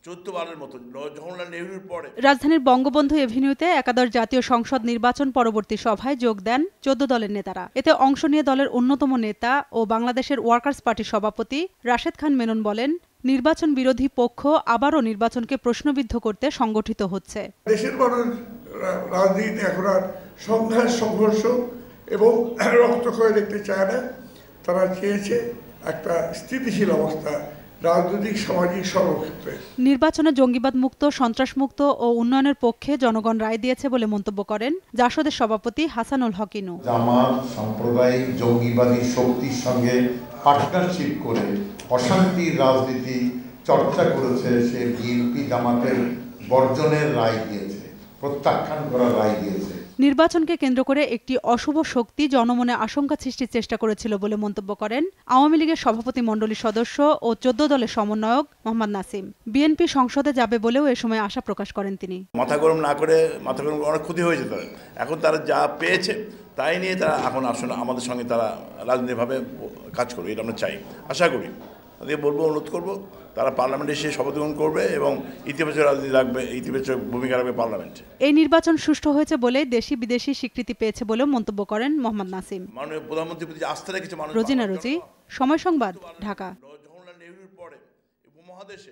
14 বারের মতো জওহরলাল নেহরুর পরে। রাজধানীর বঙ্গবন্ধু এভিনিউতে একাদশ জাতীয় সংসদ নির্বাচন পরবর্তী সভায় যোগ দেন 14 দলের নেতারা। এতে অংশ নিয়ে দলের অন্যতম নেতা ও বাংলাদেশের ওয়ার্কার্স পার্টির সভাপতি রাশেদ খান মেনন বলেন, নির্বাচন বিরোধী পক্ষ আবারও নির্বাচনকে প্রশ্নবিদ্ধ করতে সংগঠিত হচ্ছে। দেশের মানুষ রাজনীতি এখন আর সংঘাত সংঘর্ষ এবং রক্তক্ষয় দেখতে চায় না। তারা চেয়েছে একটা স্থিতিশীল অবস্থা রাজনৈতিক সামাজিক সর্বক্ষেত্রে। নির্বাচনে জঙ্গিবাদ মুক্ত, সন্ত্রাস মুক্ত ও উন্নয়নের পক্ষে জনগণ রায় দিয়েছে বলে মন্তব্য করেন জাসদের সভাপতি হাসানুল হক ইনু। জামাত সাম্প্রদায়িক জঙ্গিবাদী শক্তির সঙ্গে পার্টনারশিপ করে অশান্তির রাজনীতি চর্চা করেছে, সে বিএনপি জামাতের বর্জনের রায় দিয়েছে, প্রত্যাখ্যান করার রায় দিয়েছে। নির্বাচনকে কেন্দ্র করে একটি অশুভ শক্তি জনমনে আশঙ্কা সৃষ্টির চেষ্টা করেছিল বলে মন্তব্য করেন আওয়ামী লীগের সভাপতি মণ্ডলীর সদস্য ও 14 দলের সমন্বয়ক মোহাম্মদ নাসিম। বিএনপি সংসদে যাবে বলেও এ সময় আশা প্রকাশ করেন তিনি। মাথা গরম না করে, মাথা গরম অনেক ক্ষতি হয়েছে তাদের। এখন তারা যা পেয়েছে তাই নিয়ে তারা এখন আসলে আমাদের সঙ্গে তারা রাজনৈতিকভাবে কাজ করবে, এটা আমরা চাই, আশা করি। তাদের বলবো, অনুরোধ করবো তারা পার্লামেন্টে এসে শপথ গ্রহণ করবে এবং ইতিবাচক রাজনীতি রাখবে, ইতিবাচক ভূমিকা রাখবে পার্লামেন্টে। এই নির্বাচন সুষ্ঠু হয়েছে বলে দেশি বিদেশি স্বীকৃতি পেয়েছে বলেও মন্তব্য করেন মোহাম্মদ নাসিম। মাননীয় প্রধানমন্ত্রীর প্রতি আস্থা রেখেছে মানুষ। রোজিনা রুজি, সময় সংবাদ, ঢাকা। জওহরলাল নেহরুর পরে উপমহাদেশে